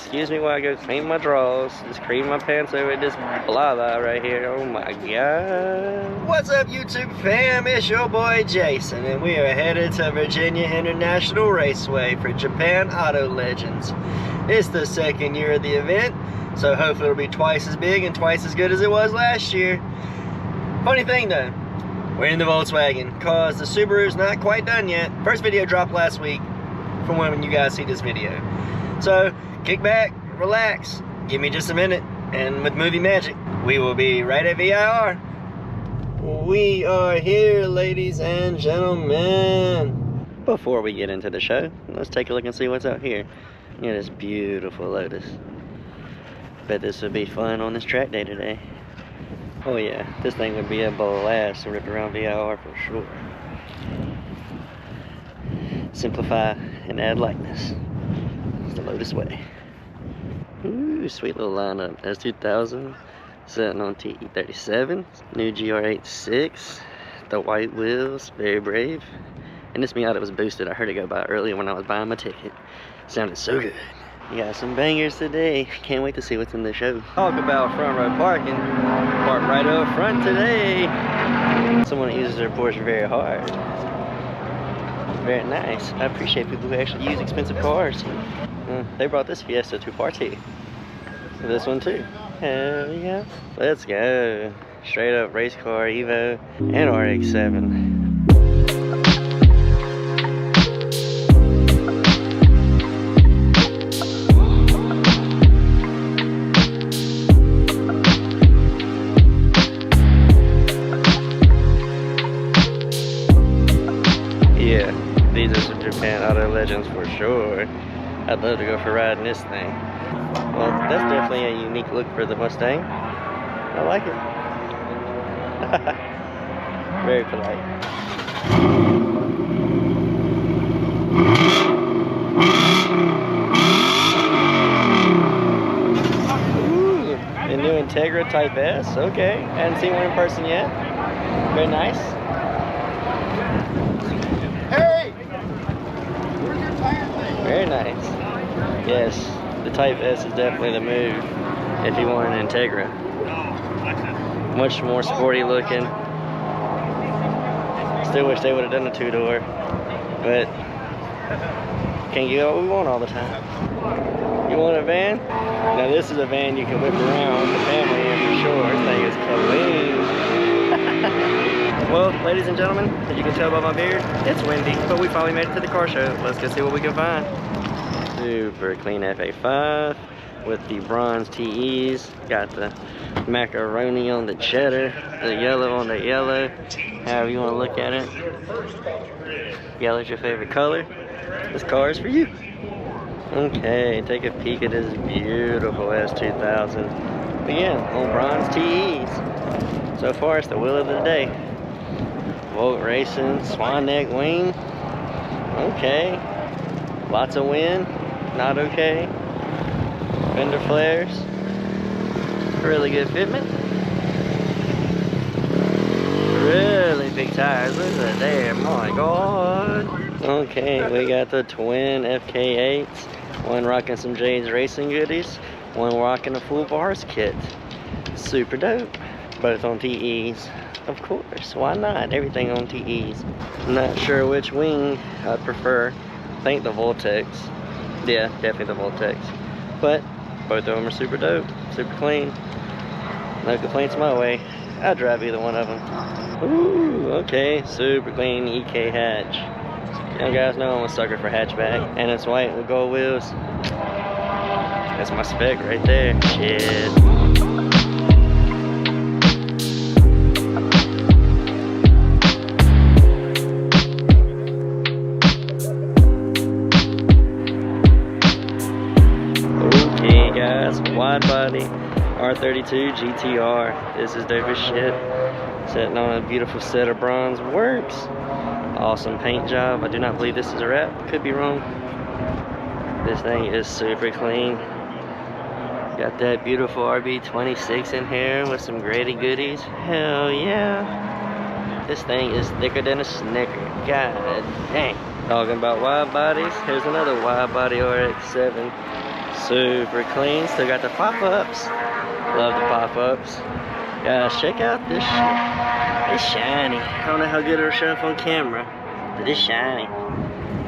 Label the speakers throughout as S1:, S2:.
S1: excuse me while I go clean my drawers. Just cream my pants over this blah right here. Oh my god. What's up, YouTube fam? It's your boy Jason, and we are headed to Virginia International Raceway for Japan Auto Legends. It's the second year of the event, so hopefully it'll be twice as big and twice as good as it was last year. Funny thing though, we're in the Volkswagen, cause the Subaru's not quite done yet. First video dropped last week from when you guys see this video. So, kick back, relax, give me just a minute, and with movie magic, we will be right at VIR. We are here, ladies and gentlemen. Before we get into the show, let's take a look and see what's out here. Look at this beautiful Lotus. Bet this would be fun on this track day today. Oh yeah, this thing would be a blast to rip around VIR for sure. Simplify and add lightness. It's the Lotus way. Ooh, sweet little lineup. S2000, sitting on TE37, new GR86, the white wheels, very brave. And this Miata was boosted. I heard it go by earlier when I was buying my ticket. Sounded so good. You got some bangers today. Can't wait to see what's in the show. Talk about front row parking. Park right up front today. Someone uses their Porsche very hard. Very nice. I appreciate people who actually use expensive cars. They brought this Fiesta to party. This one too. Hell yeah. Let's go. Straight up race car, Evo, and RX-7. Yeah, these are some Japan Auto Legends for sure. I'd love to go for riding this thing. Well, that's definitely a unique look for the Mustang. I like it. Very polite. Ooh, the new Integra Type S. Okay, hadn't seen one in person yet. Very nice. Very nice. Yes, the Type S is definitely the move if you want an Integra. Much more sporty looking. Still wish they would have done a two-door, but can't get what we want all the time. You want a van? Now this is a van you can whip around with the family in for sure. This thing is clean. Well, ladies and gentlemen, as you can tell by my beard, it's windy, but we finally made it to the car show. Let's go see what we can find. Super clean FA5 with the bronze TEs. Got the macaroni on the cheddar, the yellow on the yellow, however you want to look at it. Yellow's your favorite color. This car is for you. Okay, take a peek at this beautiful S2000. Again, on bronze TEs. So far, it's the wheel of the day. Volt Racing, Swan Neck Wing. Okay. Lots of wind. Not okay. Fender flares. Really good fitment. Really big tires. Look at that there. My God. Okay, we got the twin FK8s. One rocking some Jade's Racing goodies. One rocking a full bars kit. Super dope. Both on TEs. Of course, why not? Everything on TEs. I'm not sure which wing I'd prefer. I think the Vortex. Yeah, definitely the Vortex. But both of them are super dope, super clean. No complaints my way. I'd drive either one of them. Ooh, okay, super clean EK hatch. You guys know I'm a sucker for hatchback. And it's white with gold wheels. That's my spec right there. Shit. WideBody r32 GTR. This is dope as shit. Sitting on a beautiful set of bronze works. Awesome paint job. I do not believe this is a wrap. Could be wrong. This thing is super clean. Got that beautiful RB26 in here with some Grady goodies. Hell yeah. This thing is thicker than a Snicker. God dang. Talking about wide bodies, here's another wide body RX-7. Super clean. Still got the pop-ups. Love the pop-ups. Guys, check out this shit. It's shiny. I don't know how good it'll show up on camera, but it's shiny.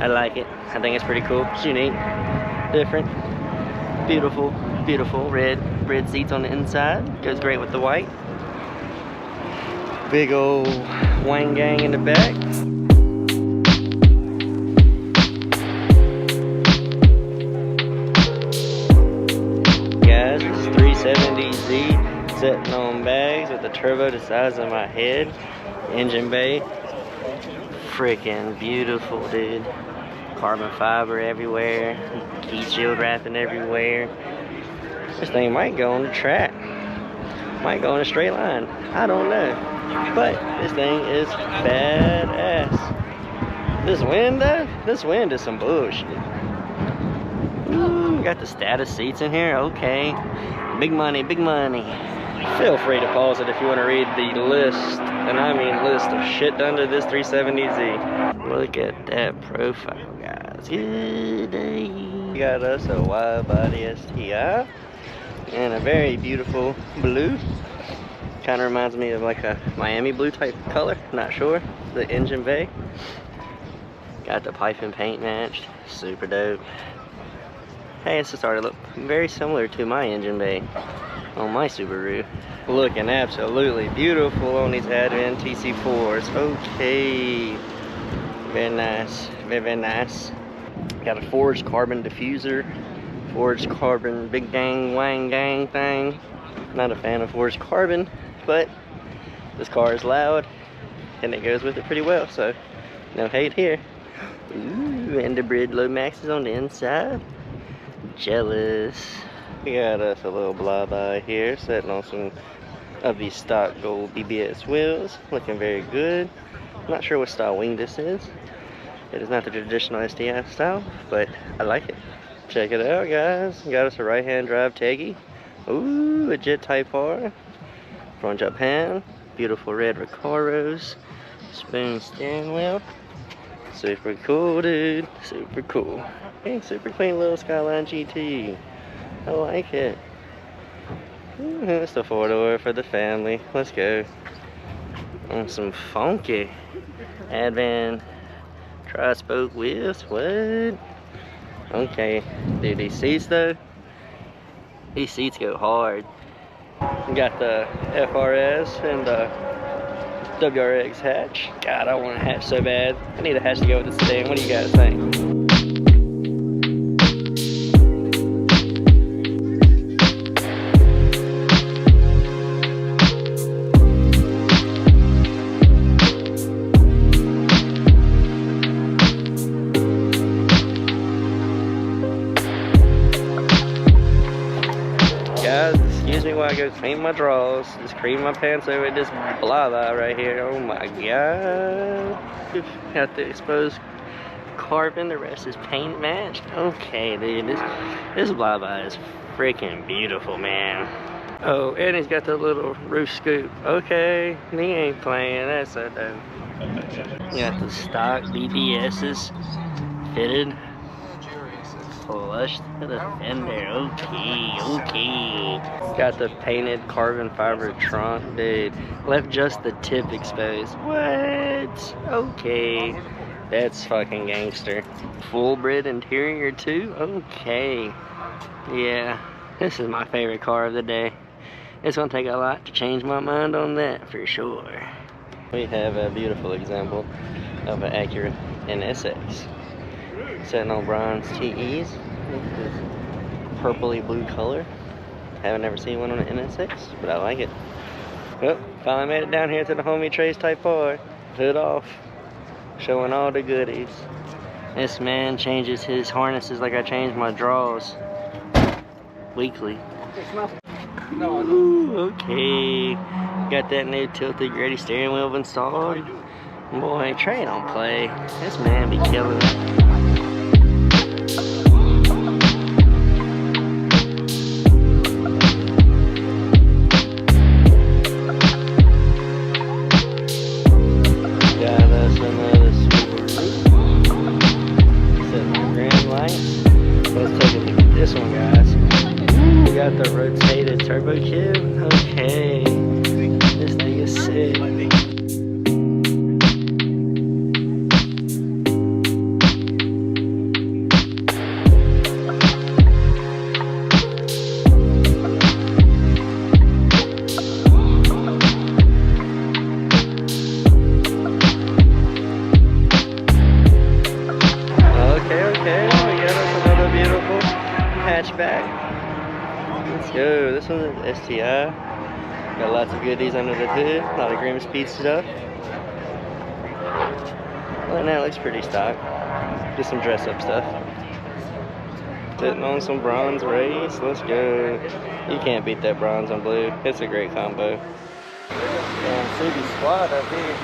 S1: I like it. I think it's pretty cool. It's unique, different, beautiful, beautiful. Red seats on the inside. Goes great with the white. Big old wang gang in the back. Guys, this 370Z sitting on bags with the turbo the size of my head. Engine bay. Freaking beautiful, dude. Carbon fiber everywhere. Heat shield wrapping everywhere. This thing might go on the track. Might go in a straight line. I don't know. But this thing is badass. This wind though? This wind is some bullshit. Ooh, got the status seats in here. Okay. Big money, big money. Feel free to pause it if you want to read the list. And I mean list of shit done to this 370Z. Look at that profile, guys. Good day. We got us a WideBody STI. And a very beautiful blue. Kind of reminds me of like a Miami blue type color. Not sure. The engine bay. Got the pipe and paint matched. Super dope. Hey, it's starting to look very similar to my engine bay on my Subaru. Looking absolutely beautiful on these Advent TC4s. Okay. Very nice. Very, very nice. Got a forged carbon diffuser. Forged carbon big dang wang gang thing. Not a fan of forged carbon, but this car is loud and it goes with it pretty well, so no hate here. Ooh, and the Brid Low Maxes on the inside. Jealous. We got us a little blah-blah here, sitting on some of these stock gold BBS wheels. Looking very good. I'm not sure what style wing this is. It is not the traditional STI style, but I like it. Check it out, guys. Got us a right-hand drive Teggy. Ooh, a Jet Type R. Front jump pan. Beautiful red Recaros. Spoon steering wheel. Super cool, dude. Super cool. Hey, super clean little Skyline GT. I like it. It's the 4-door for the family. Let's go. On some funky Advan tri-spoke wheels. What? Okay. Dude, these seats though. These seats go hard. We got the FRS and the WRX hatch. God, I want a hatch so bad. I need a hatch to go with this thing. What do you guys think? Excuse me while I go clean my drawers. Just cream my pants over this blah right here. Oh my god. Got the exposed carbon, the rest is paint matched. Okay, dude, this blah is freaking beautiful, man. Oh, and he's got the little roof scoop. Okay, he ain't playing. That's so dope. Got the stock BBS's fitted. Flush to the fender. Okay. Got the painted carbon fiber trunk, dude. Left just the tip exposed. What? Okay. That's fucking gangster. Full Brid interior too? Okay. Yeah. This is my favorite car of the day. It's gonna take a lot to change my mind on that for sure. We have a beautiful example of an Acura NSX. Sitting on bronze TEs. This purpley blue color. Haven't ever seen one on an NSX, but I like it. Well, finally made it down here to the homie Trace Type R. Hood off. Showing all the goodies. This man changes his harnesses like I change my drawers. Weekly. Ooh, okay. Got that new tilted Grady steering wheel installed. Boy, Trey don't play. This man be killing it. Let's take a look at this one, guys. got the rotated turbo kit. Okay, this thing is sick. Hatchback. Let's go. This one is STI. Got lots of goodies under the hood. A lot of Grim Speed stuff. Well, now it looks pretty stock. Just some dress up stuff. Sitting on some bronze race. Let's go. You can't beat that bronze on blue. It's a great combo. Subi squad up here.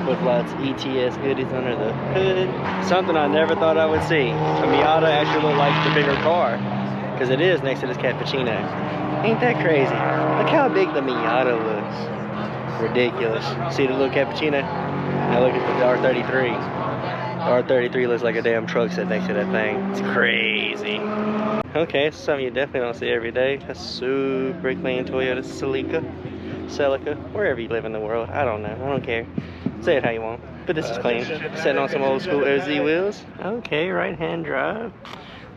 S1: With lots of ETS goodies under the hood. Something I never thought I would see. A Miata actually look like the bigger car, because it is next to this Cappuccino. Ain't that crazy? Look how big the Miata looks. Ridiculous. See the little Cappuccino? Now look at the R33. The R33 looks like a damn truck sitting next to that thing. It's crazy. Okay, it's something you definitely don't see every day. A super clean Toyota Celica, wherever you live in the world. I don't know. I don't care. Say it how you want. But this is clean. Sitting on some old school OZ wheels. Okay, right hand drive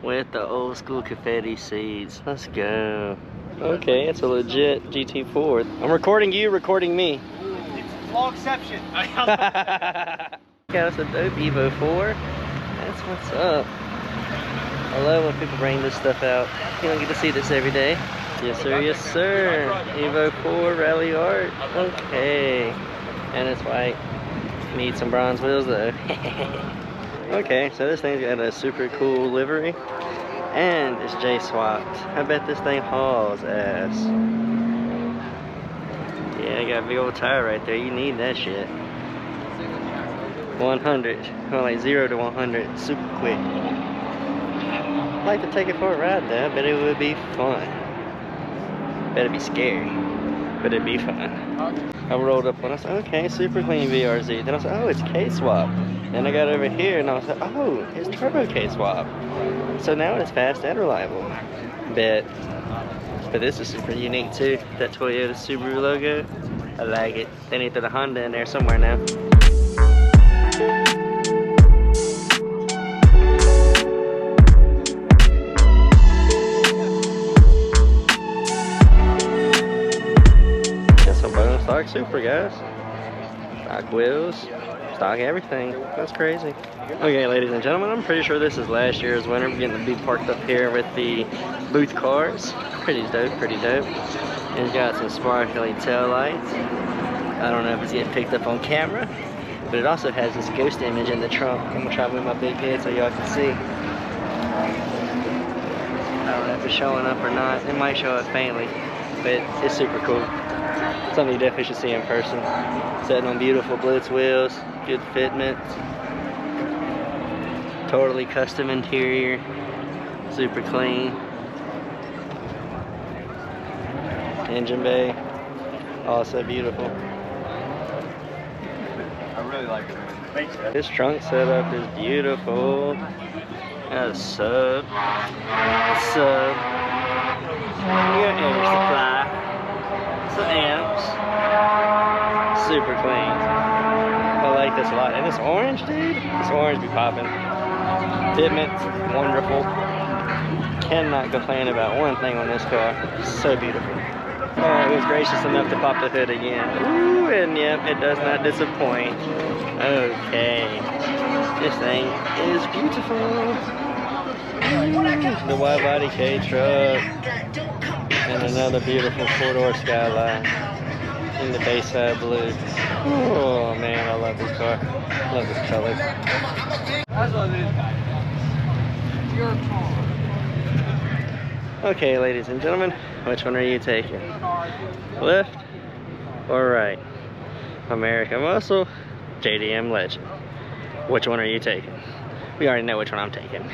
S1: with the old school confetti seats. Let's go. Okay, it's a legit GT4. I'm recording you, recording me.
S2: It's vlogception.
S1: Yeah, that's a dope Evo 4. That's what's up. I love when people bring this stuff out. You don't get to see this every day. Yes sir, yes sir. Evo 4 Rally Art. Okay. And it's white. Need some bronze wheels though. Okay, so this thing's got a super cool livery. And it's J-swapped. I bet this thing hauls ass. Yeah, I got a big old tire right there. You need that shit. 100. Well, like 0 to 100. Super quick. I'd like to take it for a ride though. I bet it would be fun. Better be scary, but it'd be fun. I rolled up and I said, okay, super clean VRZ. Then I said, oh, it's K-swap. Then I got over here and I was like, oh, it's turbo K-swap. So now it's fast and reliable. Bet. But this is super unique too. That Toyota Subaru logo. I like it. They need to throw the Honda in there somewhere now. Stock super, guys. Stock wheels, stock everything. That's crazy. Okay, ladies and gentlemen, I'm pretty sure this is last year's winner. We're getting to be parked up here with the booth cars. Pretty dope, pretty dope. It's got some sparkly tail lights. I don't know if it's getting picked up on camera, but it also has this ghost image in the trunk. I'm gonna try to move my big head so y'all can see. I don't know if it's showing up or not. It might show up faintly, but it's super cool. Something you definitely should see in person. Sitting on beautiful Blitz wheels, good fitment, totally custom interior, super clean. Engine bay, also beautiful.
S2: I really like it.
S1: This trunk setup is beautiful. Got a sub. You got air supply. Some amps. Super clean. I like this a lot. And this orange, dude, this orange be popping. Fitment's wonderful. Cannot complain about one thing on this car. So beautiful. Oh, it was gracious enough to pop the hood again. Ooh, and yep, it does not disappoint. Okay. This thing is beautiful. The WideBody K truck. And another beautiful four-door Skyline in the Bayside blue. Oh man, I love this car. Love this color. Okay, ladies and gentlemen, Which one are you taking? Left or right? American Muscle, JDM Legend. Which one are you taking? We already know which one I'm taking.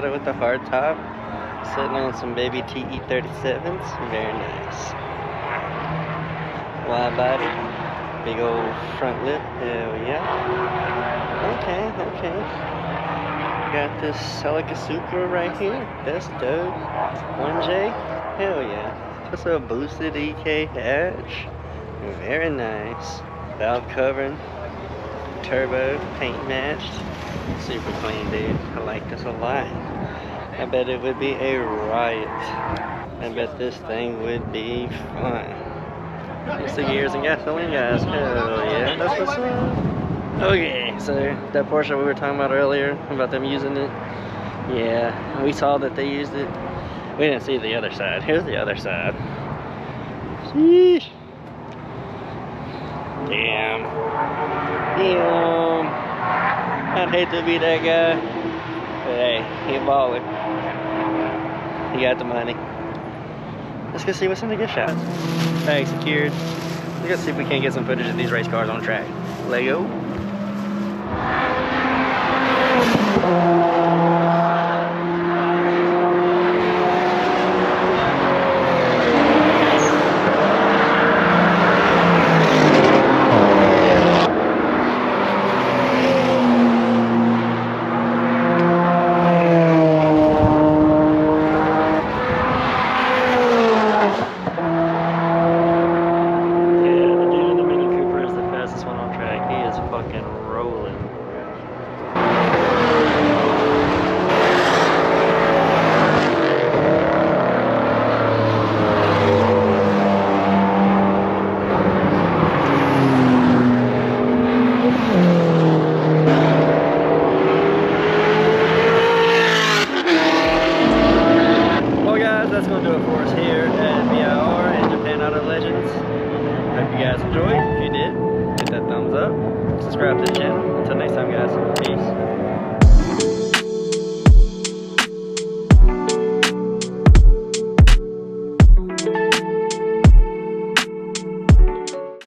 S1: With the hard top, sitting on some baby TE37s, very nice. Wide body, big old front lip, hell yeah. Okay. Got this Celica Supra right here, that's dope. 1J, hell yeah. Just a boosted EK hatch, very nice. Valve covering, turbo, paint matched. Super clean, dude. I like this a lot. I bet it would be a riot. I bet this thing would be fun. It's the gears and gasoline, guys. Hell yeah, that's what's up. Okay, so that Porsche we were talking about earlier, about them using it. Yeah, we saw that they used it. We didn't see the other side. Here's the other side. Sheesh. Damn. I'd hate to be that guy, but hey, he a baller. He got the money. Let's go see what's in the gift shop. Tag secured. Let's see if we can't get some footage of these race cars on track. Lego. Subscribe to the channel. Until next time, guys. Peace.